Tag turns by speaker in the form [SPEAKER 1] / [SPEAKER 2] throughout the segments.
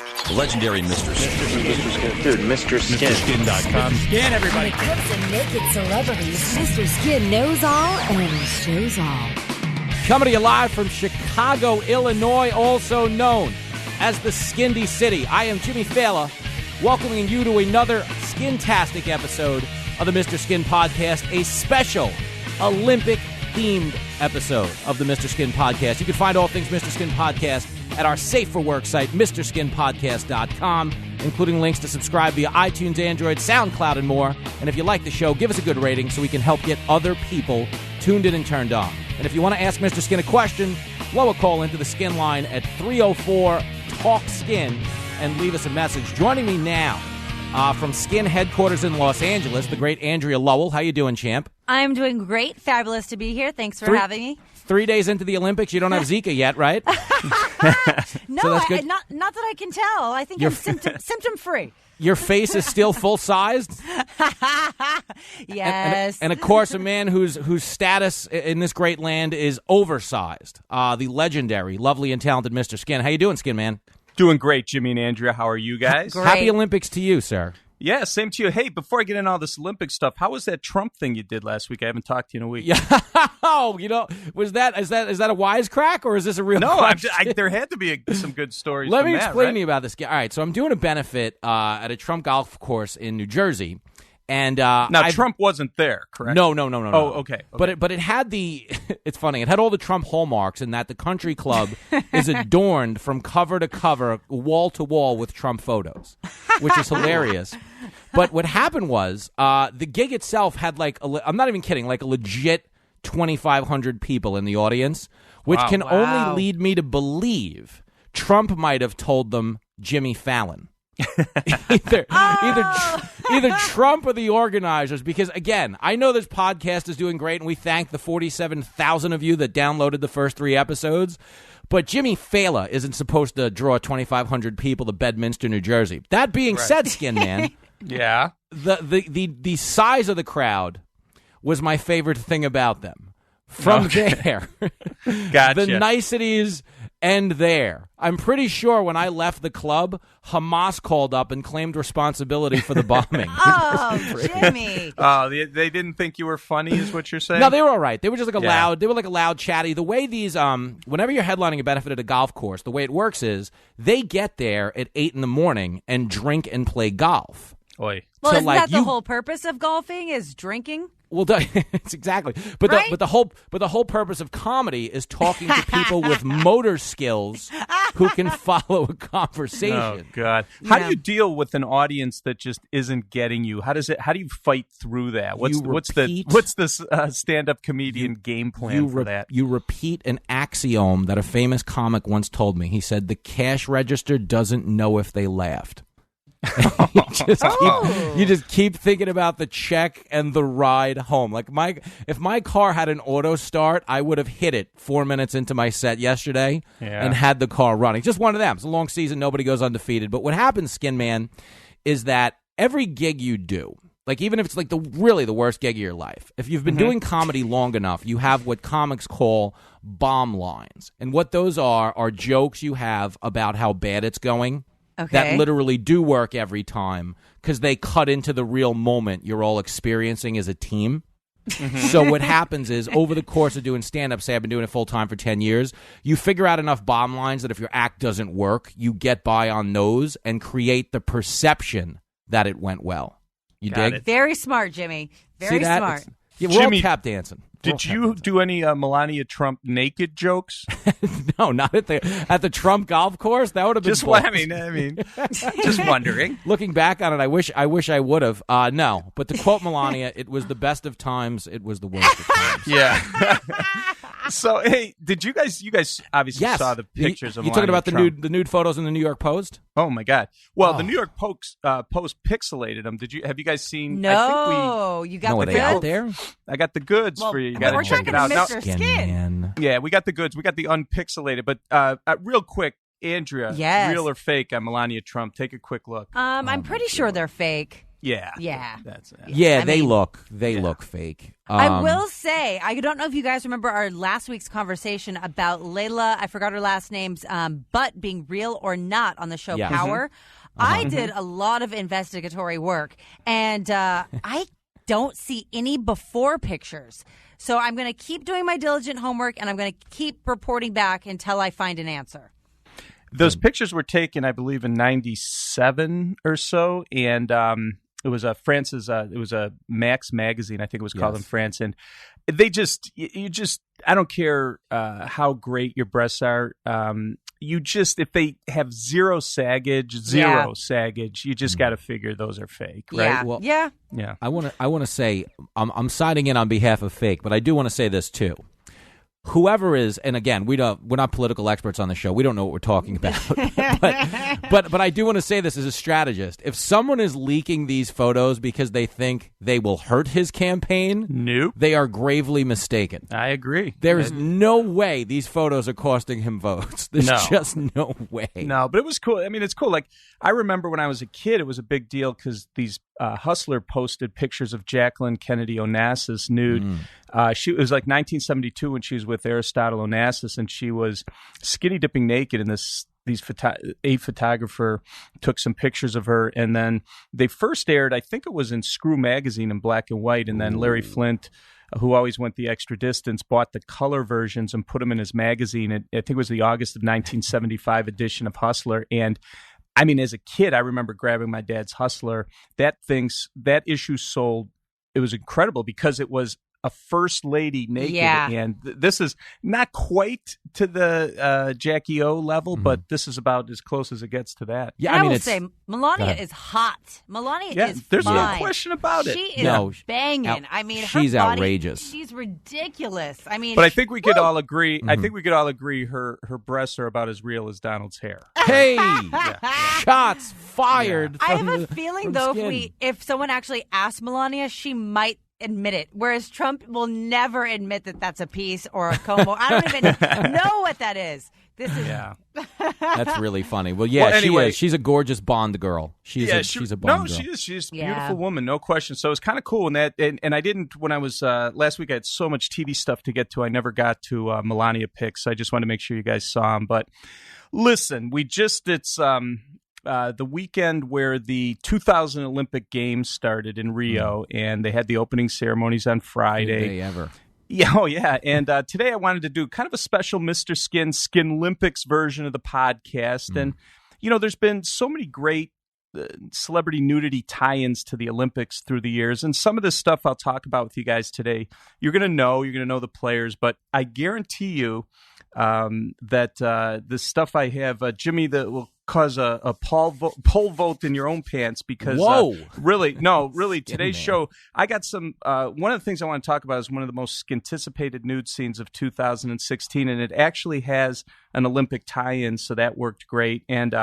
[SPEAKER 1] The legendary Mr. Skin.
[SPEAKER 2] Mr. Skin. Dude, Mr. Skin.
[SPEAKER 1] MrSkin.com.
[SPEAKER 3] Mr. Skin, everybody.
[SPEAKER 4] When it comes to naked celebrities, Mr. Skin knows all and shows all.
[SPEAKER 3] Coming to you live from Chicago, Illinois, also known as the Skindy City. I am Jimmy Fallon, welcoming you to another skintastic episode of the Mr. Skin Podcast, a special Olympic-themed episode of the Mr. Skin Podcast. You can find all things Mr. Skin Podcast at our Safe for Work site, MrSkinPodcast.com, including links to subscribe via iTunes, Android, SoundCloud, and more. And if you like the show, give us a good rating so we can help get other people tuned in and turned on. And if you want to ask Mr. Skin a question, blow a call into the Skin line at 304-TALK-SKIN and leave us a message. Joining me now from Skin headquarters in Los Angeles, the great Andrea Lowell. How you doing, champ?
[SPEAKER 5] I'm doing great. Fabulous to be here. Thanks for having me.
[SPEAKER 3] 3 days into the Olympics, you don't have Zika yet, right?
[SPEAKER 5] No,
[SPEAKER 3] So that's good.
[SPEAKER 5] not that I can tell. I think I'm symptom-free.
[SPEAKER 3] Your face is still full-sized?
[SPEAKER 5] Yes.
[SPEAKER 3] And of course, a man whose status in this great land is oversized. The legendary, lovely, and talented Mr. Skin. How you doing, Skin Man?
[SPEAKER 2] Doing great, Jimmy and Andrea. How are you guys?
[SPEAKER 5] Great.
[SPEAKER 3] Happy Olympics to you, sir.
[SPEAKER 2] Yeah, same to you. Hey, before I get into all this Olympic stuff, how was that Trump thing you did last week? I haven't talked to you in a week.
[SPEAKER 3] Yeah. Oh, is that a wisecrack or is this a real
[SPEAKER 2] No,
[SPEAKER 3] question?
[SPEAKER 2] there had to be some good stories.
[SPEAKER 3] Let
[SPEAKER 2] from
[SPEAKER 3] me
[SPEAKER 2] that,
[SPEAKER 3] explain
[SPEAKER 2] right?
[SPEAKER 3] to you about this. All right, so I'm doing a benefit at a Trump golf course in New Jersey. And
[SPEAKER 2] now, Trump wasn't there, correct?
[SPEAKER 3] No.
[SPEAKER 2] Oh, okay.
[SPEAKER 3] But it had the. It's funny. It had all the Trump hallmarks in that the country club is adorned from cover to cover, wall to wall with Trump photos, which is hilarious. But what happened was the gig itself had I'm not even kidding, like a legit 2,500 people in the audience, which can only lead me to believe Trump might have told them Jimmy Fallon. either Trump or the organizers, because again, I know this podcast is doing great and we thank the 47,000 of you that downloaded the first 3 episodes, but Jimmy Fallon isn't supposed to draw 2,500 people to Bedminster, New Jersey. That being said, Skin Man,
[SPEAKER 2] yeah,
[SPEAKER 3] the size of the crowd was my favorite thing about them. From there,
[SPEAKER 2] gotcha.
[SPEAKER 3] The niceties end there. I'm pretty sure when I left the club, Hamas called up and claimed responsibility for the bombing.
[SPEAKER 5] Oh, Jimmy.
[SPEAKER 2] Oh, they didn't think you were funny, is what you're saying?
[SPEAKER 3] No, they were all right. They were just like loud. They were like a loud, chatty. The way these, whenever you're headlining a benefit at a golf course, the way it works is they get there at 8 in.the morning and drink and play golf.
[SPEAKER 2] Oy.
[SPEAKER 5] Well,
[SPEAKER 3] So,
[SPEAKER 5] isn't
[SPEAKER 3] like,
[SPEAKER 5] that the whole purpose of golfing is drinking?
[SPEAKER 3] Well, it's exactly. But
[SPEAKER 5] Right?
[SPEAKER 3] the whole purpose of comedy is talking to people with motor skills who can follow a conversation.
[SPEAKER 2] Oh God! How do you deal with an audience that just isn't getting you? How do you fight through that? What's the stand-up comedian game plan for that?
[SPEAKER 3] You repeat an axiom that a famous comic once told me. He said, "The cash register doesn't know if they laughed." You just keep thinking about the check and the ride home. Like if my car had an auto start, I would have hit it 4 minutes into my set yesterday and had the car running. Just one of them. It's a long season. Nobody goes undefeated. But what happens, Skin Man, is that every gig you do, like even if it's like really the worst gig of your life, if you've been doing comedy long enough, you have what comics call bomb lines. And what those are jokes you have about how bad it's going.
[SPEAKER 5] Okay.
[SPEAKER 3] That literally do work every time because they cut into the real moment you're all experiencing as a team. So what happens is over the course of doing stand-up, say I've been doing it full-time for 10 years, you figure out enough bomb lines that if your act doesn't work, you get by on those and create the perception that it went well. You dig?
[SPEAKER 2] It.
[SPEAKER 5] Very smart, Jimmy. Very
[SPEAKER 3] See that?
[SPEAKER 5] smart.
[SPEAKER 3] We're
[SPEAKER 2] Jimmy,
[SPEAKER 3] all tap dancing.
[SPEAKER 2] Did you do any Melania Trump naked jokes?
[SPEAKER 3] No, not at the Trump golf course. That would have been
[SPEAKER 2] Just
[SPEAKER 3] bold.
[SPEAKER 2] I mean, just wondering.
[SPEAKER 3] Looking back on it, I wish I would have. No, but to quote Melania, it was the best of times. It was the worst of times.
[SPEAKER 2] Yeah. So, hey, did you guys obviously
[SPEAKER 3] Yes.
[SPEAKER 2] saw the pictures of
[SPEAKER 3] you talking
[SPEAKER 2] Melania
[SPEAKER 3] about
[SPEAKER 2] Trump.
[SPEAKER 3] the nude photos in the New York Post?
[SPEAKER 2] Oh my God! Well, the New York Post pixelated them. Have you guys seen?
[SPEAKER 5] No, you got
[SPEAKER 3] Are
[SPEAKER 5] the
[SPEAKER 3] they out
[SPEAKER 5] goods?
[SPEAKER 3] there?
[SPEAKER 2] I think the goods
[SPEAKER 5] Well,
[SPEAKER 2] for you. You
[SPEAKER 5] but
[SPEAKER 2] got
[SPEAKER 5] we're
[SPEAKER 2] to check
[SPEAKER 5] talking
[SPEAKER 2] it out.
[SPEAKER 5] to
[SPEAKER 2] Now,
[SPEAKER 5] Mr.
[SPEAKER 3] Skin
[SPEAKER 5] Skin.
[SPEAKER 3] Man.
[SPEAKER 2] yeah, we got the goods. We got the unpixelated. But real quick, Andrea,
[SPEAKER 5] Yes.
[SPEAKER 2] real or fake on Melania Trump? Take a quick look.
[SPEAKER 5] I'm pretty sure they're fake.
[SPEAKER 2] Yeah.
[SPEAKER 5] That's it.
[SPEAKER 3] They look fake.
[SPEAKER 5] I will say, I don't know if you guys remember our last week's conversation about Layla, I forgot her last name's butt being real or not on the show Power. I did a lot of investigatory work, and I don't see any before pictures. So I'm going to keep doing my diligent homework, and I'm going to keep reporting back until I find an answer.
[SPEAKER 2] Those pictures were taken, I believe, in '97 or so, and it was a Max magazine, I think it was called in France, and they I don't care how great your breasts are, if they have zero saggage, you just got to figure those are fake, right?
[SPEAKER 5] Yeah.
[SPEAKER 3] Well,
[SPEAKER 5] yeah.
[SPEAKER 3] I want to say I'm signing in on behalf of fake, but I do want to say this too. Whoever is, and again, we're not political experts on the show. We don't know what we're talking about. but I do want to say this as a strategist. If someone is leaking these photos because they think they will hurt his campaign,
[SPEAKER 2] nope,
[SPEAKER 3] they are gravely mistaken.
[SPEAKER 2] I agree.
[SPEAKER 3] There is no way these photos are costing him votes. There's just no way.
[SPEAKER 2] No, but it was cool. I mean, it's cool. Like, I remember when I was a kid, it was a big deal because these Hustler posted pictures of Jacqueline Kennedy Onassis nude. It was like 1972 when she was with Aristotle Onassis, and she was skinny dipping naked in a photographer took some pictures of her, and then they first aired, I think it was in Screw magazine in black and white, and then Larry Flint, who always went the extra distance, bought the color versions and put them in his magazine. I think it was the August of 1975 edition of Hustler, and I mean, as a kid, I remember grabbing my dad's Hustler. That issue sold. It was incredible because it was a first lady naked, and this is not quite to the Jackie O level, but this is about as close as it gets to that.
[SPEAKER 5] Yeah, I will say Melania is hot. Melania is
[SPEAKER 2] there's
[SPEAKER 5] fine.
[SPEAKER 2] no question about it.
[SPEAKER 5] She is banging. I mean,
[SPEAKER 3] she's
[SPEAKER 5] her body,
[SPEAKER 3] outrageous.
[SPEAKER 5] She's ridiculous. I mean,
[SPEAKER 2] but I think we could all agree. I think we could all agree her breasts are about as real as Donald's hair.
[SPEAKER 3] Hey, shots fired.
[SPEAKER 5] I have a feeling though, if someone actually asked Melania, she might admit it, whereas Trump will never admit that that's a piece or a comb. I don't even know what that is. This is
[SPEAKER 3] that's really funny. Well,
[SPEAKER 2] anyway,
[SPEAKER 3] she is. She's a gorgeous Bond girl. She's a Bond girl.
[SPEAKER 2] She's a beautiful woman, no question. So it's kind of cool in that. And I didn't, when I was last week, I had so much TV stuff to get to. I never got to Melania pics. So I just wanted to make sure you guys saw them. But listen, it's the weekend where the 2000 Olympic Games started in Rio, and they had the opening ceremonies on Friday.
[SPEAKER 3] Good day ever.
[SPEAKER 2] Yeah. And today I wanted to do kind of a special Mr. Skinlympics version of the podcast. And, there's been so many great celebrity nudity tie-ins to the Olympics through the years. And some of this stuff I'll talk about with you guys today. You're going to know the players, but I guarantee you that the stuff I have, Jimmy, that will cause a poll vote in your own pants because really today's show, I got some one of the things I want to talk about is one of the most anticipated nude scenes of 2016, and it actually has an Olympic tie-in, so that worked great, and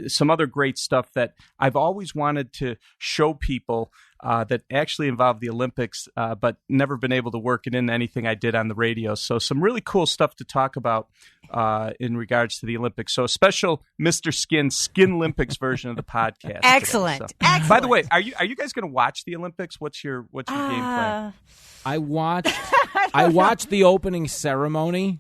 [SPEAKER 2] some other great stuff that I've always wanted to show people that actually involved the Olympics, but never been able to work it into anything I did on the radio. So some really cool stuff to talk about in regards to the Olympics. So a special Mr. Skinlympics version of the podcast.
[SPEAKER 5] Excellent.
[SPEAKER 2] Today, so.
[SPEAKER 5] Excellent.
[SPEAKER 2] By the way, are you guys going to watch the Olympics? What's your game plan?
[SPEAKER 3] I watched the opening ceremony.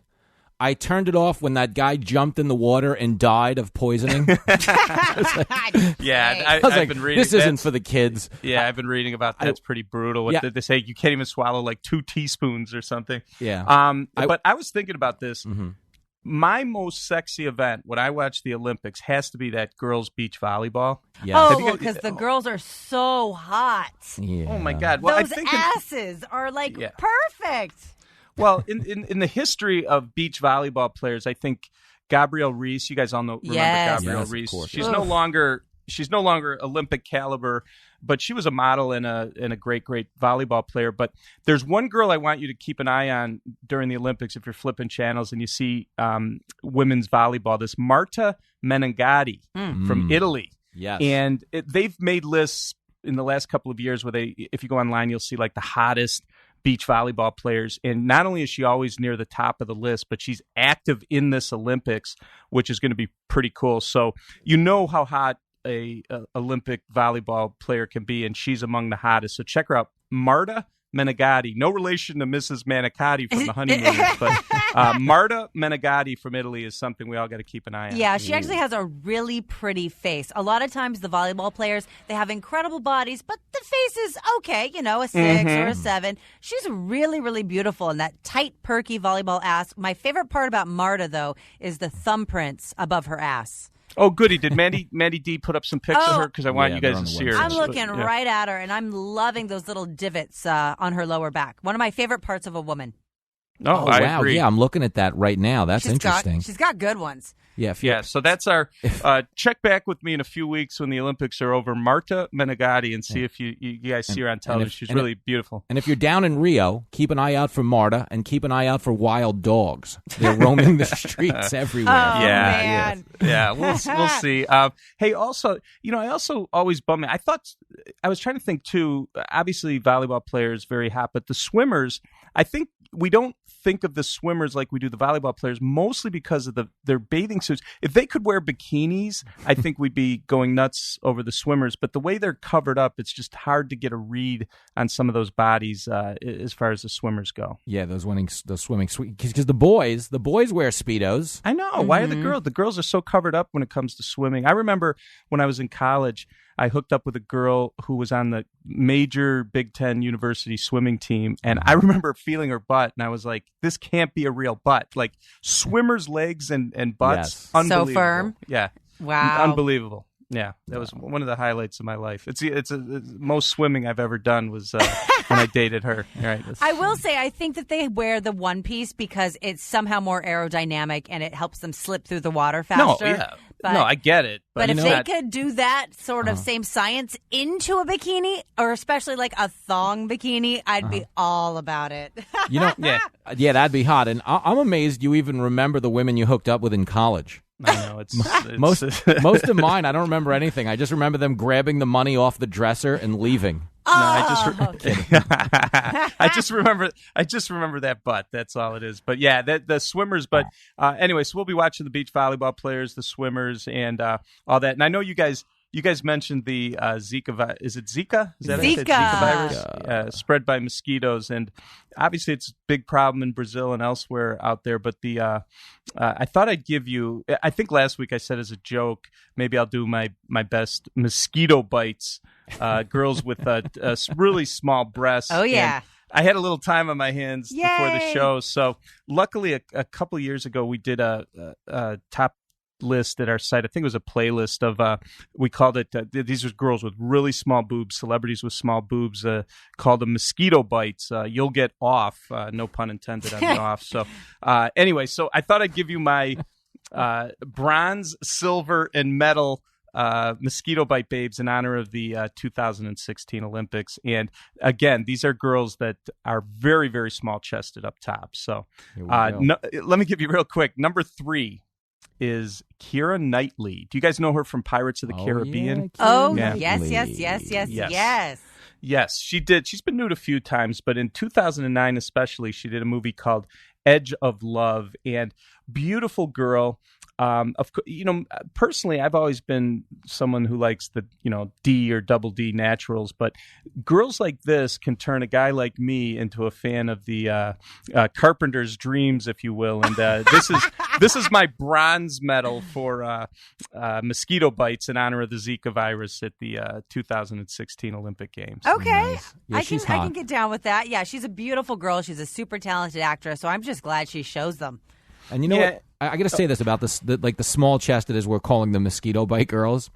[SPEAKER 3] I turned it off when that guy jumped in the water and died of poisoning.
[SPEAKER 2] I've been reading.
[SPEAKER 3] This isn't for the kids.
[SPEAKER 2] Yeah, I've been reading about that. It's pretty brutal. What did they say? You can't even swallow like 2 teaspoons or something.
[SPEAKER 3] Yeah.
[SPEAKER 2] But I was thinking about this. Mm-hmm. My most sexy event when I watch the Olympics has to be that girls' beach volleyball.
[SPEAKER 3] Yeah.
[SPEAKER 5] Oh, because the girls are so hot.
[SPEAKER 3] Yeah.
[SPEAKER 2] Oh, my God. Well,
[SPEAKER 5] those asses are like perfect.
[SPEAKER 2] Well, in the history of beach volleyball players, I think Gabrielle Reese. You guys all remember Gabrielle Reese. She's no longer Olympic caliber, but she was a model and a great volleyball player. But there's one girl I want you to keep an eye on during the Olympics if you're flipping channels and you see women's volleyball. This Marta Menegatti from Italy.
[SPEAKER 3] Yes,
[SPEAKER 2] and they've made lists in the last couple of years where if you go online, you'll see like the hottest beach volleyball players, and not only is she always near the top of the list, but she's active in this Olympics, which is going to be pretty cool. So how hot a Olympic volleyball player can be, and she's among the hottest. So check her out, Marta Menegatti. No relation to Mrs. Manicotti from the Honeymooners, but Marta Menegatti from Italy is something we all got to keep an eye on.
[SPEAKER 5] Yeah, she actually has a really pretty face. A lot of times the volleyball players, they have incredible bodies, but the face is okay, a 6 or a 7. She's really, really beautiful, and that tight, perky volleyball ass. My favorite part about Marta, though, is the thumbprints above her ass.
[SPEAKER 2] Oh, goody. Did Mandy D put up some pics of her? Because I want you guys to see her.
[SPEAKER 5] I'm looking right at her, and I'm loving those little divots on her lower back. One of my favorite parts of a woman.
[SPEAKER 2] Oh, I
[SPEAKER 3] wow.
[SPEAKER 2] agree.
[SPEAKER 3] Yeah, I'm looking at that right now. That's interesting.
[SPEAKER 5] She's got good ones.
[SPEAKER 3] Yeah,
[SPEAKER 2] so that's our check back with me in a few weeks when the Olympics are over. Marta Menegatti, and see if you guys see her on television. She's really beautiful.
[SPEAKER 3] And if you're down in Rio, keep an eye out for Marta and keep an eye out for wild dogs. They're roaming the streets everywhere.
[SPEAKER 5] Oh, man.
[SPEAKER 2] Yeah, we'll see. Hey, also, I also always bum me. I was trying to think too. Obviously, volleyball players very hot, but the swimmers, I think we don't think of the swimmers like we do the volleyball players, mostly because of their bathing suits. If they could wear bikinis, I think we'd be going nuts over the swimmers. But the way they're covered up, it's just hard to get a read on some of those bodies as far as the swimmers go.
[SPEAKER 3] Yeah, those swimming because the boys wear Speedos.
[SPEAKER 2] I know. Why are the girls? The girls are so covered up when it comes to swimming. I remember when I was in college, I hooked up with a girl who was on the major Big Ten university swimming team, and I remember feeling her butt, and I was like, this can't be a real butt. Like, swimmers' legs and butts, unbelievable.
[SPEAKER 5] So firm?
[SPEAKER 2] Yeah.
[SPEAKER 5] Wow.
[SPEAKER 2] Unbelievable. Yeah, that was one of the highlights of my life. It's most swimming I've ever done was when I dated her. All right,
[SPEAKER 5] I will say I think that they wear the one piece because it's somehow more aerodynamic and it helps them slip through the water faster.
[SPEAKER 2] No, yeah. No, I get it.
[SPEAKER 5] But if they could do that sort of same science into a bikini, or especially like a thong bikini, I'd be all about it.
[SPEAKER 3] Yeah, that'd be hot. And I'm amazed you even remember the women you hooked up with in college.
[SPEAKER 2] I know it's
[SPEAKER 3] most of mine. I don't remember anything. I just remember them grabbing the money off the dresser and leaving.
[SPEAKER 2] I just remember that butt. That's all it is. But yeah, the swimmers. But anyway, so we'll be watching the beach volleyball players, the swimmers, and all that. And I know you guys mentioned the Zika. Is it Zika? Is that
[SPEAKER 5] Zika.
[SPEAKER 2] it? Zika virus spread by mosquitoes, and obviously it's a big problem in Brazil and elsewhere out there. But I thought I'd give you. I think last week I said as a joke, maybe I'll do my best mosquito bites. Girls with really small breasts.
[SPEAKER 5] Oh yeah.
[SPEAKER 2] And I had a little time on my hands before the show, so luckily a couple years ago we did a top list at our site. I think it was a playlist of we called it these are girls with really small boobs, celebrities with small boobs, called them mosquito bites. You'll get off, no pun intended on the off. So anyway, so I thought I'd give you my bronze, silver, and medal mosquito bite babes in honor of the 2016 Olympics. And again, these are girls that are very, very small chested up top. So let me give you real quick. Number 3 is Keira Knightley. Do you guys know her from Pirates of the Caribbean? Yes, she did. She's been nude a few times, but in 2009 especially, she did a movie called Edge of Love, and beautiful girl. Personally, I've always been someone who likes the, D or double D naturals, but girls like this can turn a guy like me into a fan of the Carpenter's dreams, if you will. And this is my bronze medal for mosquito bites in honor of the Zika virus at the 2016 Olympic Games.
[SPEAKER 5] Okay,
[SPEAKER 3] nice. Yeah,
[SPEAKER 5] I can get down with that. Yeah, she's a beautiful girl. She's a super talented actress, so I'm just glad she shows them.
[SPEAKER 3] And you know what? I got to say this about this, the small chested, as we're calling the mosquito bite girls.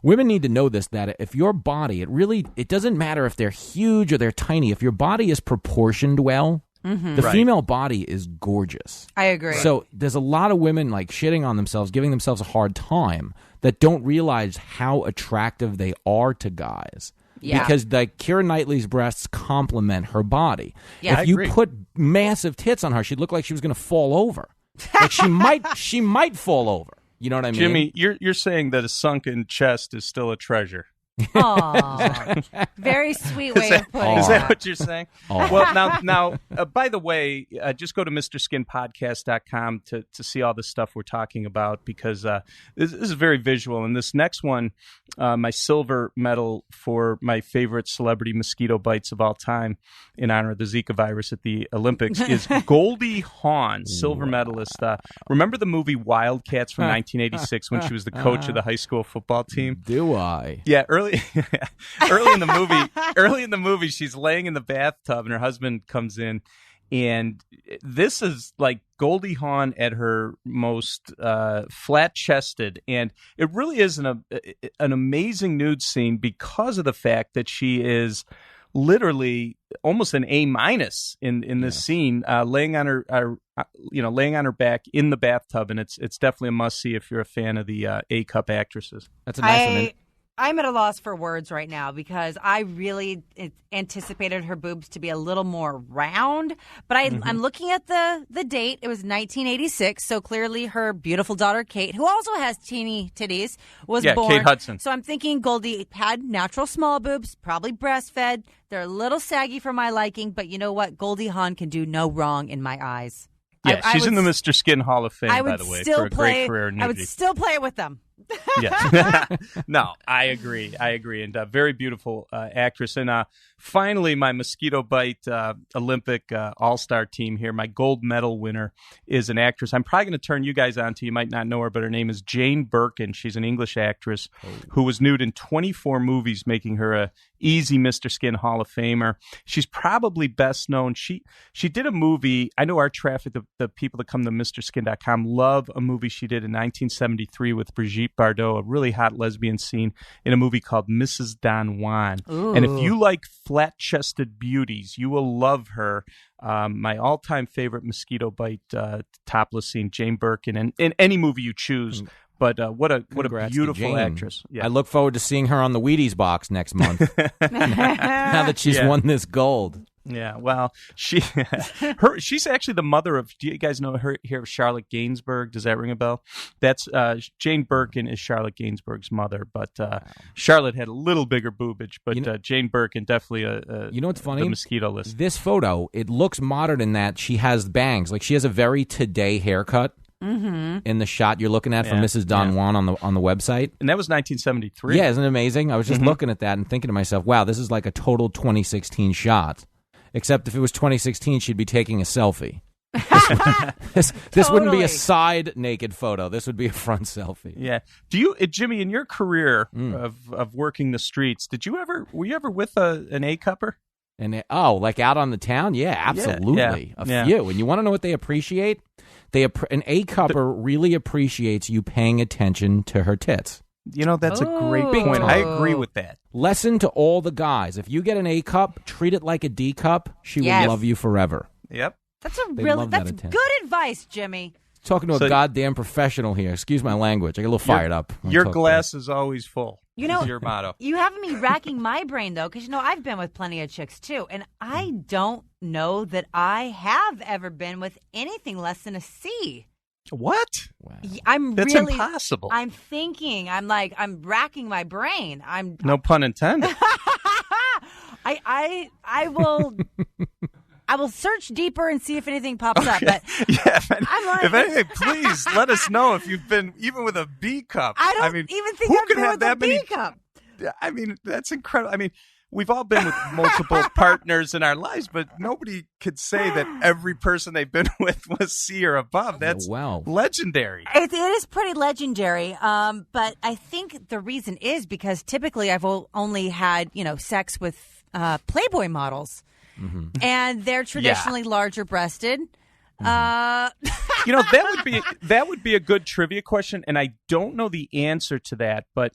[SPEAKER 3] Women need to know this, that if your body, it doesn't matter if they're huge or they're tiny. If your body is proportioned well, the female body is gorgeous.
[SPEAKER 5] I agree.
[SPEAKER 3] So there's a lot of women like shitting on themselves, giving themselves a hard time, that don't realize how attractive they are to guys. Yeah. Because Keira Knightley's breasts complement her body.
[SPEAKER 5] Yeah,
[SPEAKER 3] if you put massive tits on her, she'd look like she was going to fall over. Like she might fall over. You know what I mean?
[SPEAKER 2] Jimmy, you're saying that a sunken chest is still a treasure.
[SPEAKER 5] Aw. Very sweet way of putting
[SPEAKER 2] Is
[SPEAKER 5] it.
[SPEAKER 2] that what you're saying? Well, now, by the way, just go to MrSkinPodcast.com to see all the stuff we're talking about, because this is very visual. And this next one, my silver medal for my favorite celebrity mosquito bites of all time in honor of the Zika virus at the Olympics is Goldie Hawn, silver medalist. Remember the movie Wildcats from 1986 when she was the coach of the high school football team?
[SPEAKER 3] Do I?
[SPEAKER 2] Yeah, early in the movie, she's laying in the bathtub and her husband comes in, and this is like Goldie Hawn at her most flat-chested, and it really is an amazing nude scene because of the fact that she is literally almost an A- in this scene, laying on her back in the bathtub, and it's definitely a must see if you're a fan of the A cup actresses.
[SPEAKER 3] That's a nice one.
[SPEAKER 5] I'm at a loss for words right now because I really anticipated her boobs to be a little more round. But I'm looking at the date. It was 1986, so clearly her beautiful daughter, Kate, who also has teeny titties, was born.
[SPEAKER 2] Kate Hudson.
[SPEAKER 5] So I'm thinking Goldie had natural small boobs, probably breastfed. They're a little saggy for my liking, but you know what? Goldie Hawn can do no wrong in my eyes.
[SPEAKER 2] Yeah, she's in the Mr. Skin Hall of Fame, by the way, for a great career in nudity.
[SPEAKER 5] I would still play it with them.
[SPEAKER 2] Yeah. No, I agree. And very beautiful actress. And finally, my mosquito bite Olympic all-star team here, my gold medal winner is an actress. I'm probably going to turn you guys on to. You might not know her, but her name is Jane Birkin. She's an English actress who was nude in 24 movies, making her a easy Mr. Skin Hall of Famer. She's probably best known. She did a movie. I know our traffic, the people that come to MrSkin.com love a movie she did in 1973 with Brigitte Bardot, a really hot lesbian scene in a movie called Mrs. Don Juan.
[SPEAKER 5] Ooh.
[SPEAKER 2] And if you like flat-chested beauties, you will love her. My all-time favorite mosquito bite topless scene, Jane Birkin, and in any movie you choose. But what a beautiful actress. Yeah.
[SPEAKER 3] I look forward to seeing her on the Wheaties box next month. Now that she's won this gold.
[SPEAKER 2] Yeah, well, she's actually the mother of. Do you guys know her here? Charlotte Gainsbourg. Does that ring a bell? That's Jane Birkin is Charlotte Gainsbourg's mother, but Charlotte had a little bigger boobage, but Jane Birkin definitely
[SPEAKER 3] you know what's funny?
[SPEAKER 2] The mosquito list.
[SPEAKER 3] This photo, it looks modern in that she has bangs. Like she has a very today haircut. Mm-hmm. In the shot you're looking at from Mrs. Don Juan on the website,
[SPEAKER 2] and that was 1973.
[SPEAKER 3] Yeah, isn't it amazing? I was just looking at that and thinking to myself, "Wow, this is like a total 2016 shot." Except if it was 2016, she'd be taking a selfie. This wouldn't be a side naked photo. This would be a front selfie.
[SPEAKER 2] Yeah. Do you, Jimmy, in your career of working the streets, were you ever with an A cupper?
[SPEAKER 3] And like out on the town? Yeah, absolutely.
[SPEAKER 2] Yeah.
[SPEAKER 3] A few. And you want to know what they appreciate? An A cupper really appreciates you paying attention to her tits.
[SPEAKER 2] You know, that's a great point. I agree with that.
[SPEAKER 3] Lesson to all the guys. If you get an A cup, treat it like a D cup. She will love you forever.
[SPEAKER 2] Yep.
[SPEAKER 5] That's good advice, Jimmy.
[SPEAKER 3] Talking to a goddamn professional here. Excuse my language. I get a little fired up.
[SPEAKER 2] Your glass is always full.
[SPEAKER 5] You know,
[SPEAKER 2] is your motto.
[SPEAKER 5] You have me racking my brain, though, because, I've been with plenty of chicks, too, and I don't know that I have ever been with anything less than a C.
[SPEAKER 2] What?
[SPEAKER 3] Wow.
[SPEAKER 2] That's impossible.
[SPEAKER 5] I'm thinking. I'm racking my brain.
[SPEAKER 2] No pun intended.
[SPEAKER 5] I will. I will search deeper and see if anything pops up. But
[SPEAKER 2] if anything, please let us know if you've been even with a B cup.
[SPEAKER 5] I don't even think I've been with a B cup.
[SPEAKER 2] I mean, that's incredible. I mean, we've all been with multiple partners in our lives, but nobody could say that every person they've been with was C or above. That's legendary.
[SPEAKER 5] It is pretty legendary. But I think the reason is because typically I've only had, sex with Playboy models. Mm-hmm. And they're traditionally larger breasted.
[SPEAKER 2] That would be a good trivia question, and I don't know the answer to that, but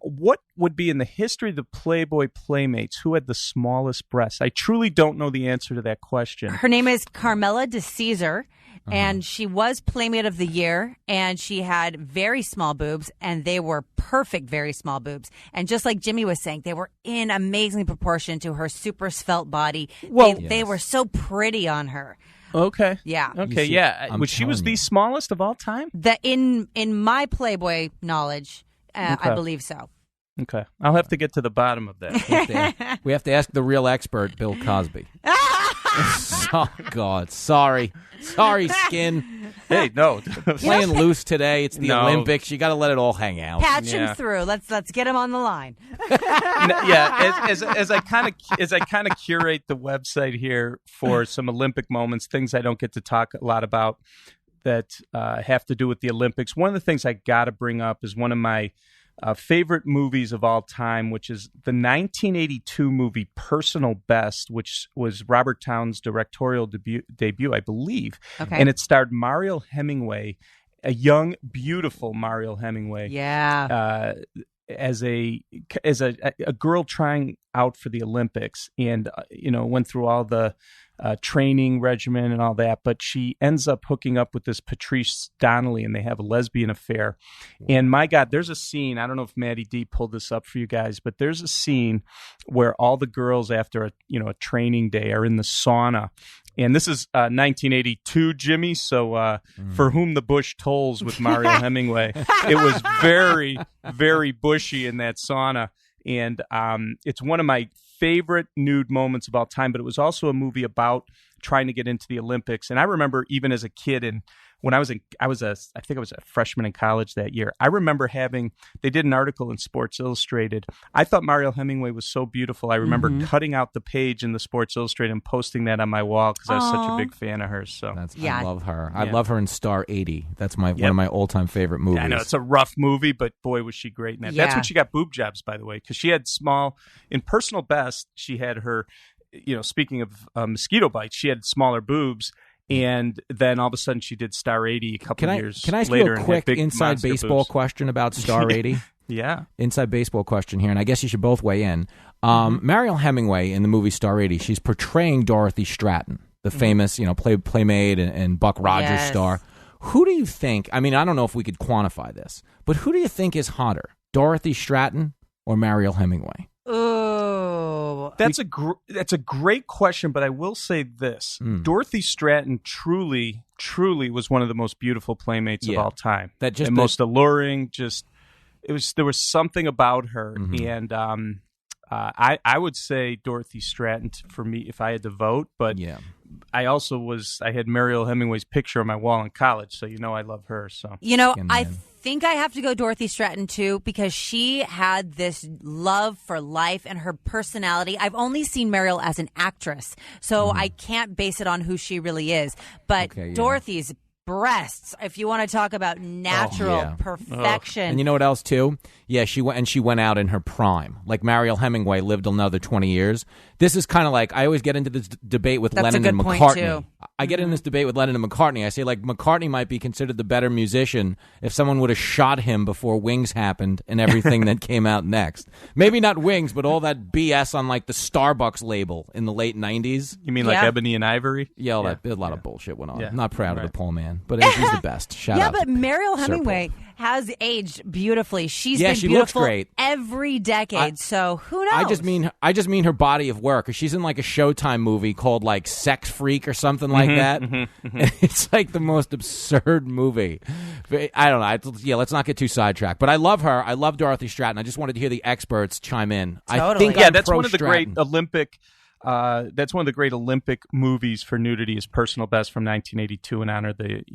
[SPEAKER 2] what would be in the history of the Playboy Playmates, who had the smallest breasts? I truly don't know the answer to that question.
[SPEAKER 5] Her name is Carmela de Caesar, and she was Playmate of the Year, and she had very small boobs, and they were perfect very small boobs. And just like Jimmy was saying, they were in amazing proportion to her super svelte body. Well, they were so pretty on her.
[SPEAKER 2] Okay.
[SPEAKER 5] Yeah.
[SPEAKER 2] Okay, she was the smallest of all time?
[SPEAKER 5] In my Playboy knowledge, I believe so.
[SPEAKER 2] Okay. I'll have to get to the bottom of that.
[SPEAKER 3] We have to ask the real expert, Bill Cosby. Oh, God. Sorry, Skin.
[SPEAKER 2] Hey, no.
[SPEAKER 3] Playing loose today. It's the Olympics. You got to let it all hang out.
[SPEAKER 5] Patch him through. Let's get him on the line.
[SPEAKER 2] As I kind of curate the website here for some Olympic moments, things I don't get to talk a lot about that have to do with the Olympics. One of the things I got to bring up is one of my favorite movies of all time, which is the 1982 movie Personal Best, which was Robert Towne's directorial debut, I believe.
[SPEAKER 5] Okay.
[SPEAKER 2] And it starred Mariel Hemingway, a young, beautiful Mariel Hemingway.
[SPEAKER 5] Yeah.
[SPEAKER 2] As a girl trying out for the Olympics, and went through all the training regimen and all that, but she ends up hooking up with this Patrice Donnelly, and they have a lesbian affair. And my God, there's a scene, I don't know if Maddie D pulled this up for you guys, but there's a scene where all the girls after a training day are in the sauna. And this is 1982, Jimmy, so For Whom the Bush Tolls with Mariel Hemingway. It was very, very bushy in that sauna. And it's one of my favorite nude moments of all time, but it was also a movie about trying to get into the Olympics. And I remember even as a kid, and when I think I was a freshman in college that year, I remember they did an article in Sports Illustrated. I thought Mariel Hemingway was so beautiful. I remember cutting out the page in the Sports Illustrated and posting that on my wall because I was such a big fan of hers. So
[SPEAKER 3] I love her. I love her in Star 80. That's one of my all-time favorite movies.
[SPEAKER 2] I know it's a rough movie, but boy, was she great in that.
[SPEAKER 5] Yeah.
[SPEAKER 2] That's when she got boob jobs, by the way, because she had in Personal Best, she had her, speaking of mosquito bites, she had smaller boobs. And then all of a sudden she did Star 80 a couple years later.
[SPEAKER 3] Can I ask you a quick inside baseball question about Star 80?
[SPEAKER 2] Yeah.
[SPEAKER 3] Inside baseball question here, and I guess you should both weigh in. Mariel Hemingway in the movie Star 80, she's portraying Dorothy Stratton, the famous, Playmate and Buck Rogers star. Who do you think, I don't know if we could quantify this, but who do you think is hotter, Dorothy Stratton or Mariel Hemingway?
[SPEAKER 5] Ooh.
[SPEAKER 2] That's a great question, but I will say this. Dorothy Stratton truly was one of the most beautiful playmates of all time. Most alluring, there was something about her. And I would say Dorothy Stratton for me if I had to vote, but I had Mariel Hemingway's picture on my wall in college, so I love her. So
[SPEAKER 5] I think I have to go Dorothy Stratton too, because she had this love for life and her personality. I've only seen Mariel as an actress, so I can't base it on who she really is. But Dorothy's breasts, if you want to talk about natural perfection.
[SPEAKER 3] And you know what else too? Yeah, she went out in her prime. Like Mariel Hemingway lived another 20 years. This is kind of like, I always get into this debate with Lennon and McCartney. I get in this debate with Lennon and McCartney. I say, like, McCartney might be considered the better musician if someone would have shot him before Wings happened and everything that came out next. Maybe not Wings, but all that BS on, like, the Starbucks label in the late 90s.
[SPEAKER 2] You mean like Ebony and Ivory?
[SPEAKER 3] Yeah, a lot of bullshit went on. Yeah. I'm not proud of the poor man, but he's the best. Shout out.
[SPEAKER 5] Yeah, but Mariel Hemingway has aged beautifully. She's been
[SPEAKER 3] she
[SPEAKER 5] beautiful
[SPEAKER 3] looks great
[SPEAKER 5] every decade. So who knows?
[SPEAKER 3] I just mean her body of work. She's in like a Showtime movie called like Sex Freak or something like that. It's like the most absurd movie. I don't know. Let's not get too sidetracked. But I love her. I love Dorothy Stratton. I just wanted to hear the experts chime in.
[SPEAKER 5] Totally.
[SPEAKER 3] I think
[SPEAKER 2] that's one of the great Olympic. That's one of the great Olympic movies for nudity is Personal Best from 1982 in honor of the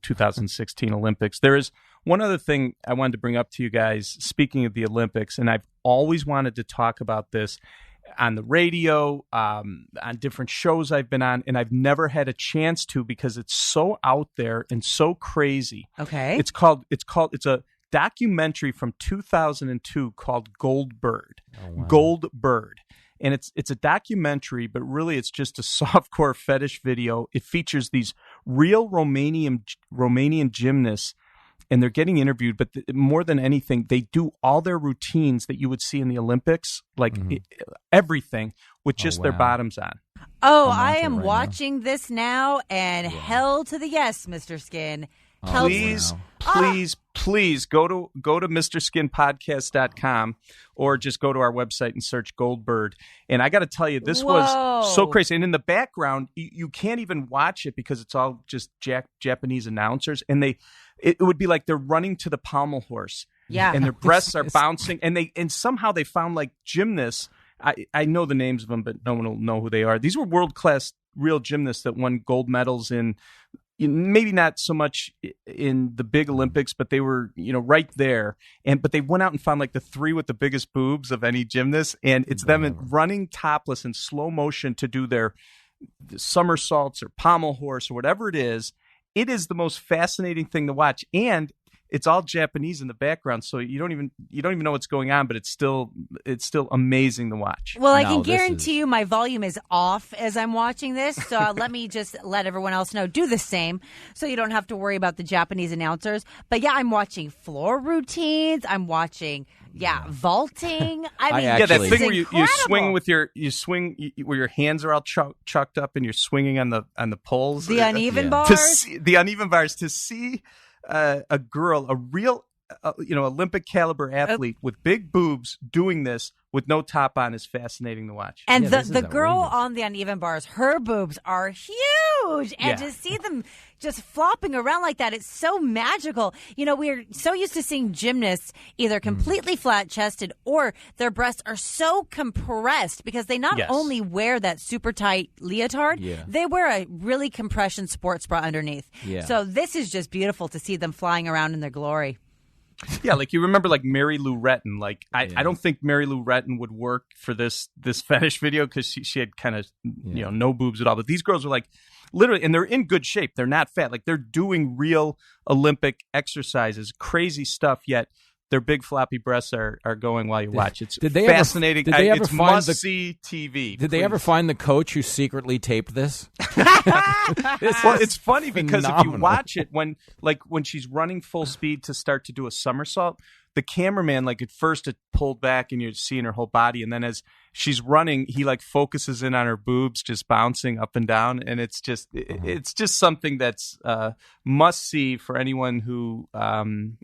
[SPEAKER 2] 2016 Olympics. There is one other thing I wanted to bring up to you guys, speaking of the Olympics, and I've always wanted to talk about this on the radio, on different shows I've been on, and I've never had a chance to because it's so out there and so crazy.
[SPEAKER 5] Okay.
[SPEAKER 2] It's a documentary from 2002 called Gold Bird. Oh, wow. Gold Bird. And it's a documentary, but really it's just a softcore fetish video. It features these real Romanian gymnasts, and they're getting interviewed. But more than anything, they do all their routines that you would see in the Olympics, like everything, with just their bottoms on.
[SPEAKER 5] Oh, I am watching this now, and hell to the yes, Mr. Skin.
[SPEAKER 2] Please go to MrSkinPodcast.com or just go to our website and search Goldbird. And I got to tell you, this was so crazy. And in the background, you can't even watch it because it's all just Japanese announcers. And it would be like they're running to the pommel horse.
[SPEAKER 5] Yeah.
[SPEAKER 2] and their breasts are bouncing, and somehow they found like gymnasts. I know the names of them, but no one will know who they are. These were world-class real gymnasts that won gold medals in maybe not so much in the big Olympics, but they were, right there. But they went out and found like the 3 with the biggest boobs of any gymnast. And it's them running topless in slow motion to do their somersaults or pommel horse or whatever it is. It is the most fascinating thing to watch. And it's all Japanese in the background, so you don't even know what's going on, but it's still amazing to watch.
[SPEAKER 5] Well, I can guarantee you my volume is off as I'm watching this, so let me just let everyone else know. Do the same, so you don't have to worry about the Japanese announcers. But yeah, I'm watching floor routines. I'm watching vaulting. I mean,
[SPEAKER 2] that thing where you swing with where your hands are all chucked up and you're swinging on the poles.
[SPEAKER 5] The uneven bars.
[SPEAKER 2] The uneven bars to see. A girl, a real, Olympic caliber athlete with big boobs doing this with no top on is fascinating to watch.
[SPEAKER 5] And the girl on the uneven bars, her boobs are huge. And to see them just flopping around like that, it's so magical. We're so used to seeing gymnasts either completely flat-chested or their breasts are so compressed because they not only wear that super tight leotard, they wear a really compression sports bra underneath. Yeah. So this is just beautiful to see them flying around in their glory.
[SPEAKER 2] Yeah, like you remember like Mary Lou Retton. Like I don't think Mary Lou Retton would work for this fetish video because she had kind of no boobs at all. But these girls are like literally, and they're in good shape. They're not fat. Like they're doing real Olympic exercises, crazy stuff. Yet their big floppy breasts are going while you watch. It's fascinating. It's must-see TV.
[SPEAKER 3] Did they ever find the coach who secretly taped this?
[SPEAKER 2] Well, it's funny because if you watch it when she's running full speed to start to do a somersault, the cameraman at first it pulled back and you're seeing her whole body, and then as she's running, he focuses in on her boobs just bouncing up and down, and it's just something that's must see for anyone who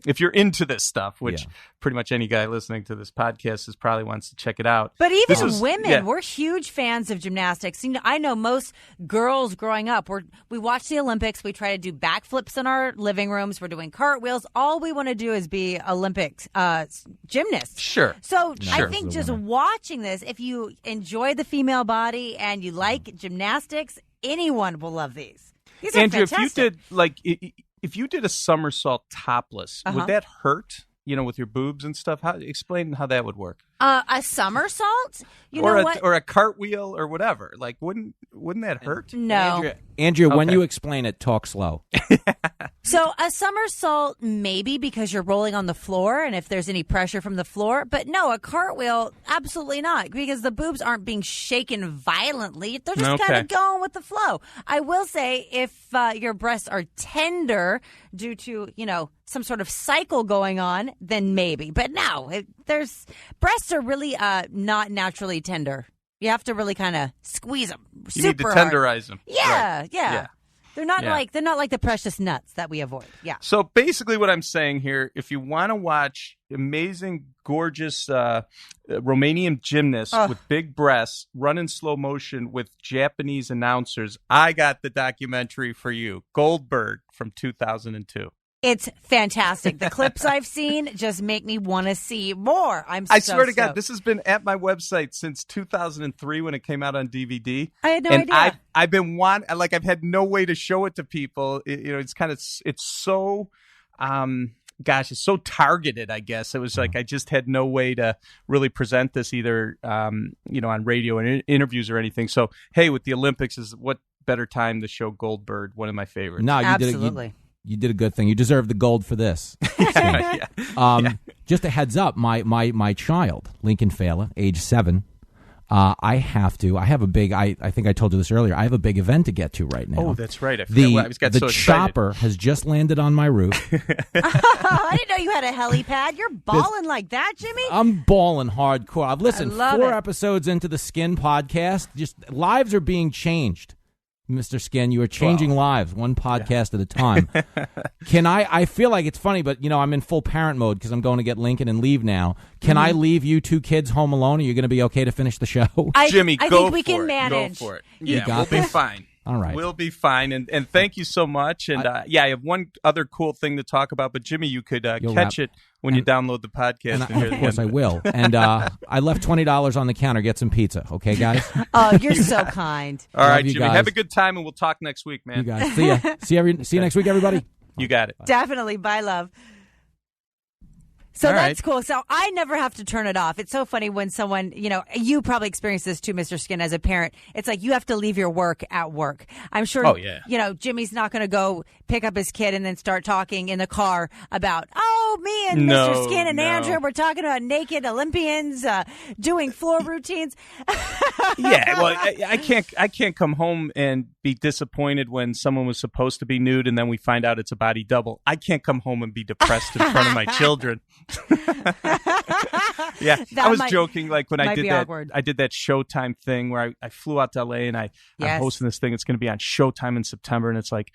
[SPEAKER 2] if you're into this stuff, which pretty much any guy listening to this podcast probably wants to check it out.
[SPEAKER 5] But even women, we're huge fans of gymnastics. I know most girls growing up, we watch the Olympics, we try to do backflips in our living rooms, we're doing cartwheels. All we want to do is be Olympic gymnasts.
[SPEAKER 2] Sure.
[SPEAKER 5] So I think just watching this, if you enjoy the female body and you like gymnastics, anyone will love these. These are
[SPEAKER 2] Andrew,
[SPEAKER 5] fantastic.
[SPEAKER 2] if you did a somersault topless, would that hurt? With your boobs and stuff. Explain how that would work.
[SPEAKER 5] A somersault,
[SPEAKER 2] or a cartwheel or whatever. Wouldn't that hurt?
[SPEAKER 5] No,
[SPEAKER 3] Andrea, when you explain it, talk slow.
[SPEAKER 5] So a somersault, maybe because you're rolling on the floor, and if there's any pressure from the floor. But no, a cartwheel, absolutely not, because the boobs aren't being shaken violently. They're just kind of going with the flow. I will say, if your breasts are tender due to some sort of cycle going on, then maybe. But no, breasts are really not naturally tender. You have to really kind of squeeze them.
[SPEAKER 2] You need to tenderize them.
[SPEAKER 5] Yeah, right. Yeah. They're not like the precious nuts that we avoid. Yeah.
[SPEAKER 2] So basically, what I'm saying here, if you want to watch amazing, gorgeous Romanian gymnasts with big breasts run in slow motion with Japanese announcers, I got the documentary for you, Goldberg from 2002.
[SPEAKER 5] It's fantastic. The clips I've seen just make me want to see more.
[SPEAKER 2] I swear to God, this has been at my website since 2003 when it came out on DVD.
[SPEAKER 5] I had no idea.
[SPEAKER 2] I've been I've had no way to show it to people. It's so, it's so targeted. I guess it was I just had no way to really present this either, on radio and interviews or anything. So hey, with the Olympics, what better time to show Goldberg? One of my favorites.
[SPEAKER 3] No,
[SPEAKER 5] absolutely.
[SPEAKER 3] You did a good thing. You deserve the gold for this. Just a heads up, my child, Lincoln Fela, age 7, I have a big, I think I told you this earlier, I have a big event to get to right now.
[SPEAKER 2] Oh, that's right. I forgot.
[SPEAKER 3] The chopper has just landed on my roof.
[SPEAKER 5] I didn't know you had a helipad. You're balling like that, Jimmy?
[SPEAKER 3] I'm balling hardcore. I've listened 4
[SPEAKER 5] it.
[SPEAKER 3] episodes into the Skin podcast. Just lives are being changed. Mr. Skin, you are changing lives one podcast at a time. I feel like it's funny, but, I'm in full parent mode because I'm going to get Lincoln and leave now. Can I leave you 2 kids home alone? Are you going to be okay to finish the show?
[SPEAKER 2] Jimmy,
[SPEAKER 5] I
[SPEAKER 2] go
[SPEAKER 5] think we
[SPEAKER 2] for
[SPEAKER 5] can
[SPEAKER 2] it.
[SPEAKER 5] manage.
[SPEAKER 2] Go for it.
[SPEAKER 3] You
[SPEAKER 2] We'll be fine.
[SPEAKER 3] All right.
[SPEAKER 2] We'll be fine. And thank you so much. And I have one other cool thing to talk about. But Jimmy, you could catch it when you download the podcast.
[SPEAKER 3] And of course I will. And I left $20 on the counter. Get some pizza. Okay, guys?
[SPEAKER 5] Oh, you're so kind.
[SPEAKER 2] All right, Jimmy. Guys. Have a good time, and we'll talk next week, man.
[SPEAKER 3] You guys. See ya. See you next week, everybody.
[SPEAKER 2] You got it.
[SPEAKER 5] Definitely. Bye, love. So that's cool. So I never have to turn it off. It's so funny when someone, you probably experience this too, Mr. Skin, as a parent. It's like you have to leave your work at work. I'm sure, Jimmy's not going to go pick up his kid and then start talking in the car about, me and Mr. Skin and Andrew, we're talking about naked Olympians doing floor routines.
[SPEAKER 2] Yeah, well, I can't come home and be disappointed when someone was supposed to be nude and then we find out it's a body double. I can't come home and be depressed in front of my children. Yeah, I was joking. Like when I did that Showtime thing where I flew out to LA and I'm hosting this thing. It's going to be on Showtime in September, and it's like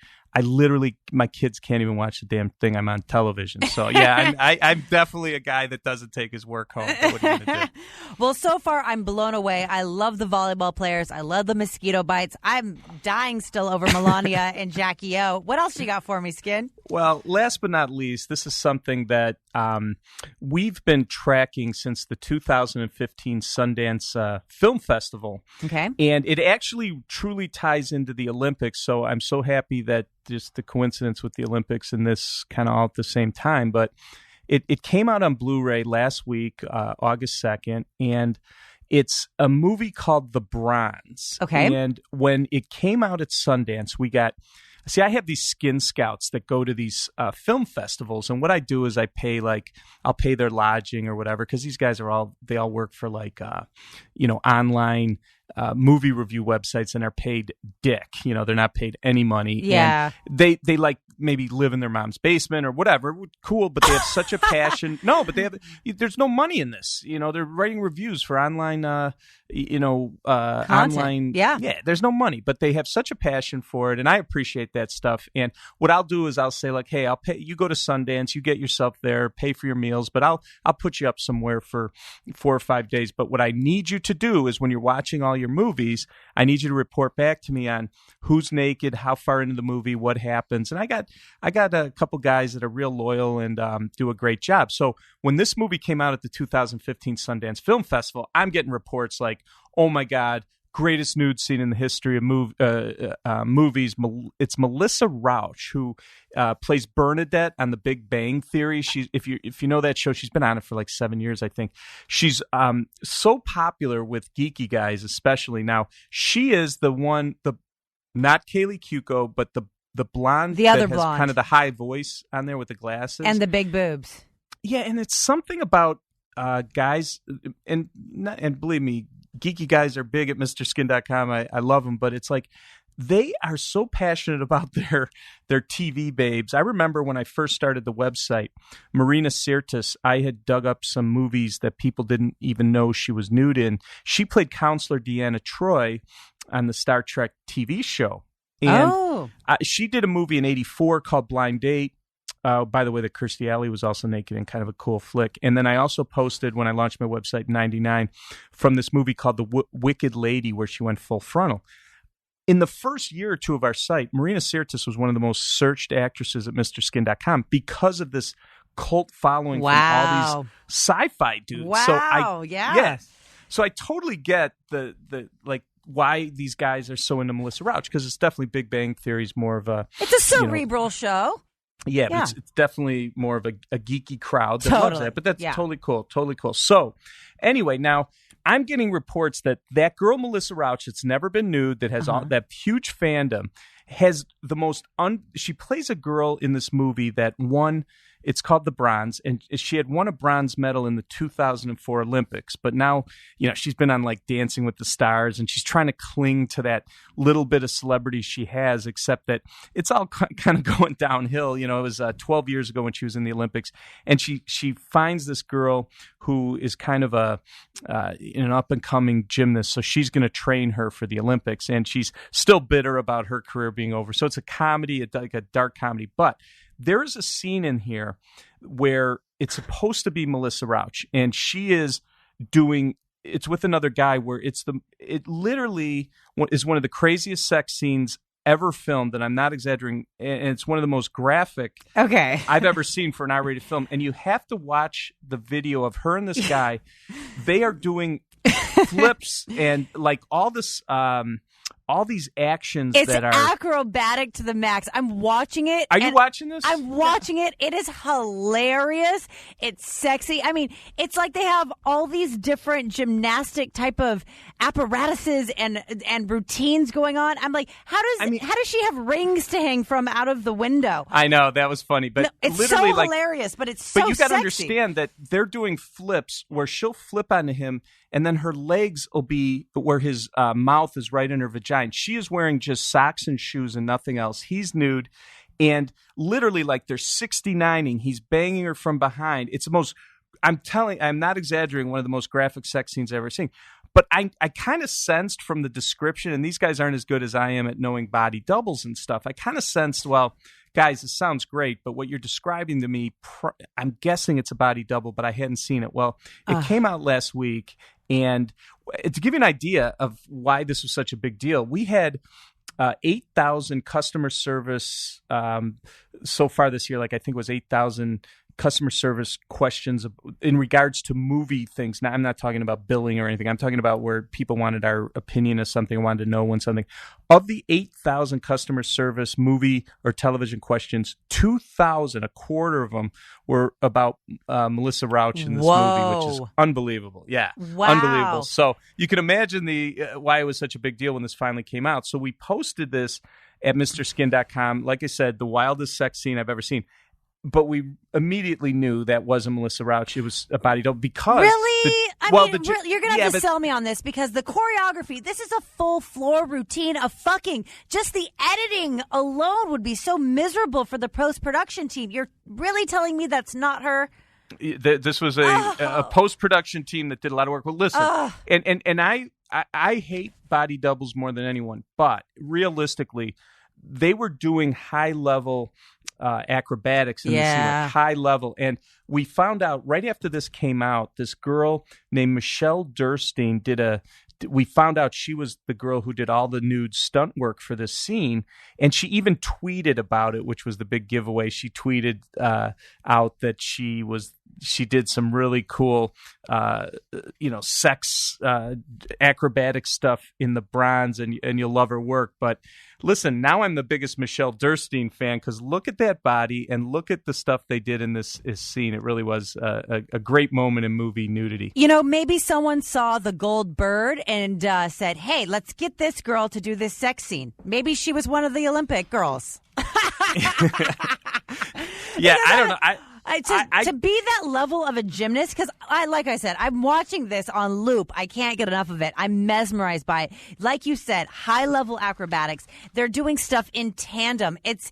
[SPEAKER 2] my kids can't even watch the damn thing. I'm on television. So yeah, I'm definitely a guy that doesn't take his work home. What are you gonna do?
[SPEAKER 5] Well, so far I'm blown away. I love the volleyball players. I love the mosquito bites. I'm dying still over Melania and Jackie O. What else you got for me, Skin?
[SPEAKER 2] Well, last but not least, this is something that we've been tracking since the 2015 Sundance Film Festival.
[SPEAKER 5] Okay.
[SPEAKER 2] And it actually truly ties into the Olympics. So I'm so happy that just the coincidence with the Olympics and this kind of all at the same time. But it came out on Blu-ray last week, August 2nd, and it's a movie called The Bronze.
[SPEAKER 5] Okay.
[SPEAKER 2] And when it came out at Sundance, I have these skin scouts that go to these film festivals, and what I do is I'll pay their lodging or whatever, because these guys they all work for online movie review websites, and are paid dick. They're not paid any money.
[SPEAKER 5] Yeah.
[SPEAKER 2] And they maybe live in their mom's basement or whatever. Cool, but they have such a passion. No, but there's no money in this. They're writing reviews for online, online. Yeah, there's no money, but they have such a passion for it, and I appreciate that stuff. And what I'll do is I'll say like, hey, I'll pay. You go to Sundance, you get yourself there, pay for your meals, but I'll put you up somewhere for 4 or 5 days. But what I need you to do is when you're watching all your movies, I need you to report back to me on who's naked, how far into the movie, what happens. And I got a couple guys that are real loyal and do a great job. So when this movie came out at the 2015 Sundance Film Festival, I'm getting reports like, oh my God, greatest nude scene in the history of movies. It's Melissa Rauch, who plays Bernadette on The Big Bang Theory. If you know that show, she's been on it for like 7 years, I think. She's so popular with geeky guys, especially now. She is not Kaylee Cuoco, but the blonde,
[SPEAKER 5] the other
[SPEAKER 2] that has
[SPEAKER 5] blonde,
[SPEAKER 2] kind of the high voice on there with the glasses
[SPEAKER 5] and the big boobs.
[SPEAKER 2] Yeah, and it's something about guys, and believe me, geeky guys are big at MrSkin.com. I love them, but it's like they are so passionate about their TV babes. I remember when I first started the website, Marina Sirtis, I had dug up some movies that people didn't even know she was nude in. She played Counselor Deanna Troi on the Star Trek TV show. And she did a movie in '84 called Blind Date. By the way, that Kirstie Alley was also naked in kind of a cool flick. And then I also posted, when I launched my website in '99, from this movie called The Wicked Lady, where she went full frontal. In the first year or two of our site, Marina Sirtis was one of the most searched actresses at MrSkin.com because of this cult following from all these sci-fi dudes.
[SPEAKER 5] Wow,
[SPEAKER 2] yeah. So I totally get the why these guys are so into Melissa Rauch, because it's definitely Big Bang Theory's more of a...
[SPEAKER 5] It's a cerebral show.
[SPEAKER 2] Yeah, but it's definitely more of a geeky crowd that loves that. But that's totally cool. So anyway, now I'm getting reports that girl Melissa Rauch, that's never been nude, that has all that huge fandom, has the most... she plays a girl in this movie that won... It's called The Bronze, and she had won a bronze medal in the 2004 Olympics. But now, she's been on like Dancing with the Stars, and she's trying to cling to that little bit of celebrity she has, except that it's all kind of going downhill. It was 12 years ago when she was in the Olympics, and she finds this girl who is kind of an up-and-coming gymnast, so she's going to train her for the Olympics, and she's still bitter about her career being over. So it's a comedy, like a dark comedy, but... There is a scene in here where it's supposed to be Melissa Rauch, and she is doing it's with another guy where it literally is one of the craziest sex scenes ever filmed, and I'm not exaggerating, and it's one of the most graphic I've ever seen for an R-rated film. And you have to watch the video of her and this guy. They are doing flips and like all this all these actions
[SPEAKER 5] it's
[SPEAKER 2] that are
[SPEAKER 5] acrobatic to the max. I'm watching it.
[SPEAKER 2] Are you watching this?
[SPEAKER 5] I'm watching it. It is hilarious. It's sexy. I mean, it's like they have all these different gymnastic type of apparatuses and routines going on. I'm like, how does she have rings to hang from out of the window?
[SPEAKER 2] I know, that was funny, but
[SPEAKER 5] no, it's
[SPEAKER 2] literally
[SPEAKER 5] so hilarious, but it's so
[SPEAKER 2] But you got to
[SPEAKER 5] sexy.
[SPEAKER 2] understand that they're doing flips where she'll flip onto him, and then her legs will be where his mouth is right in her vagina. She is wearing just socks and shoes and nothing else. He's nude, and literally like they're 69ing. He's banging her from behind. It's the most, I'm not exaggerating, one of the most graphic sex scenes I've ever seen. But I kind of sensed from the description, and these guys aren't as good as I am at knowing body doubles and stuff. I kind of sensed, well, guys, this sounds great, but what you're describing to me, I'm guessing it's a body double, but I hadn't seen it. Well, it came out last week, and to give you an idea of why this was such a big deal, we had 8,000 customer service so far this year. Like I think it was 8,000 customer service questions in regards to movie things. Now, I'm not talking about billing or anything. I'm talking about where people wanted our opinion of something, wanted to know when something. Of the 8,000 customer service movie or television questions, 2,000, a quarter of them, were about Melissa Rauch in this movie, which is unbelievable. Yeah,
[SPEAKER 5] wow.
[SPEAKER 2] Unbelievable. So you can imagine why it was such a big deal when this finally came out. So we posted this at MrSkin.com. Like I said, the wildest sex scene I've ever seen. But we immediately knew that wasn't Melissa Rauch. It was a body double because
[SPEAKER 5] really. You're gonna have to
[SPEAKER 2] but
[SPEAKER 5] sell me on this because the choreography. This is a full floor routine of fucking. Just the editing alone would be so miserable for the post-production team. You're really telling me that's not her?
[SPEAKER 2] This was a post-production team that did a lot of work. Well, listen, and I hate body doubles more than anyone, but realistically, they were doing high-level acrobatics in the scene, like high level. And we found out right after this came out, this girl named Michelle Durstein we found out she was the girl who did all the nude stunt work for this scene. And she even tweeted about it, which was the big giveaway. She tweeted out that she did some really cool, sex acrobatic stuff in the bronze, and you'll love her work. But listen, now I'm the biggest Michelle Durstein fan because look at that body and look at the stuff they did in this scene. It really was a great moment in movie nudity.
[SPEAKER 5] You know, maybe someone saw the gold bird and said, hey, let's get this girl to do this sex scene. Maybe she was one of the Olympic girls.
[SPEAKER 2] Yeah, I don't know.
[SPEAKER 5] To be that level of a gymnast, because like I said, I'm watching this on loop. I can't get enough of it. I'm mesmerized by it. Like you said, high level acrobatics. They're doing stuff in tandem. It's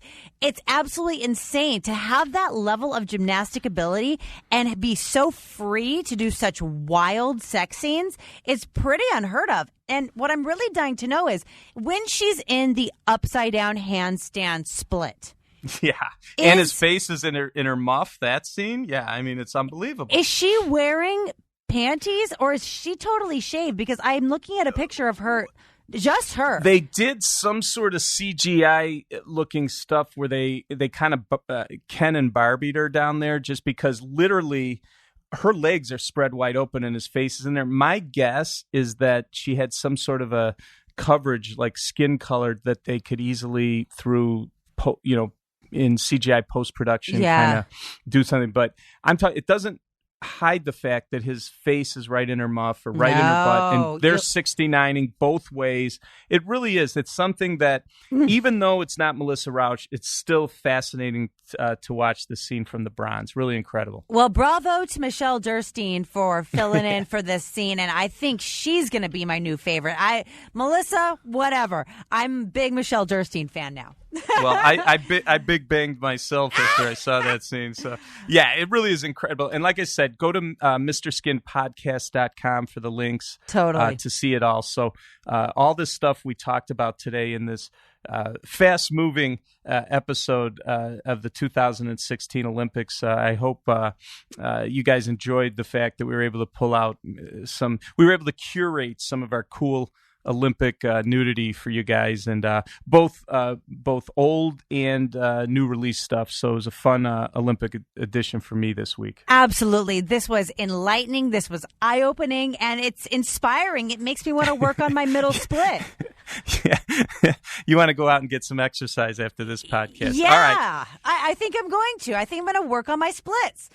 [SPEAKER 5] absolutely insane to have that level of gymnastic ability and be so free to do such wild sex scenes. It's pretty unheard of. And what I'm really dying to know is when she's in the upside down handstand split.
[SPEAKER 2] Yeah, and his face is in her muff. That scene, yeah, I mean, it's unbelievable.
[SPEAKER 5] Is she wearing panties or is she totally shaved? Because I'm looking at a picture of her, just her.
[SPEAKER 2] They did some sort of CGI looking stuff where they kind of Ken and Barbied her down there, just because literally her legs are spread wide open and his face is in there. My guess is that she had some sort of a coverage, like skin colored, that they could easily through in CGI post-production kind of do something. But I'm talking, it doesn't hide the fact that his face is right in her muff or right in her butt, and they're 69ing both ways. It really is. It's something that, even though it's not Melissa Rauch, it's still fascinating to watch the scene from the bronze. Really incredible.
[SPEAKER 5] Well, bravo to Michelle Durstein for filling in for this scene, and I think she's going to be my new favorite. Melissa, whatever. I'm a big Michelle Durstein fan now.
[SPEAKER 2] Well, I big banged myself after I saw that scene. So, yeah, it really is incredible. And like I said, go to MrSkinPodcast.com for the links
[SPEAKER 5] Totally.
[SPEAKER 2] to see it all. So all this stuff we talked about today in this fast-moving episode of the 2016 Olympics. I hope you guys enjoyed the fact that we were able to pull out we were able to curate some of our cool Olympic nudity for you guys, and both old and new release stuff. So it was a fun Olympic edition for me this week.
[SPEAKER 5] Absolutely. This was enlightening. This was eye-opening, and it's inspiring. It makes me want to work on my middle split.
[SPEAKER 2] Yeah. You want to go out and get some exercise after this podcast.
[SPEAKER 5] Yeah.
[SPEAKER 2] All right.
[SPEAKER 5] I think I'm going to. I think I'm going to work on my splits.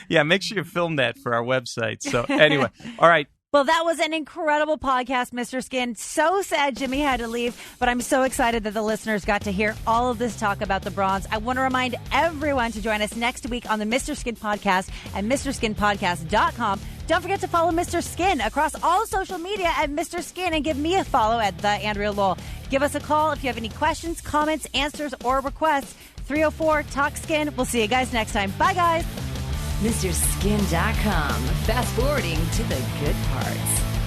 [SPEAKER 2] Yeah, make sure you film that for our website. So anyway, all right.
[SPEAKER 5] Well, that was an incredible podcast, Mr. Skin. So sad Jimmy had to leave, but I'm so excited that the listeners got to hear all of this talk about the bronze. I want to remind everyone to join us next week on the Mr. Skin Podcast at MrSkinPodcast.com. Don't forget to follow Mr. Skin across all social media at Mr. Skin, and give me a follow at The Andrea Lowell. Give us a call if you have any questions, comments, answers, or requests. 304-TALK-SKIN. We'll see you guys next time. Bye, guys.
[SPEAKER 4] MrSkin.com. Fast forwarding to the good parts.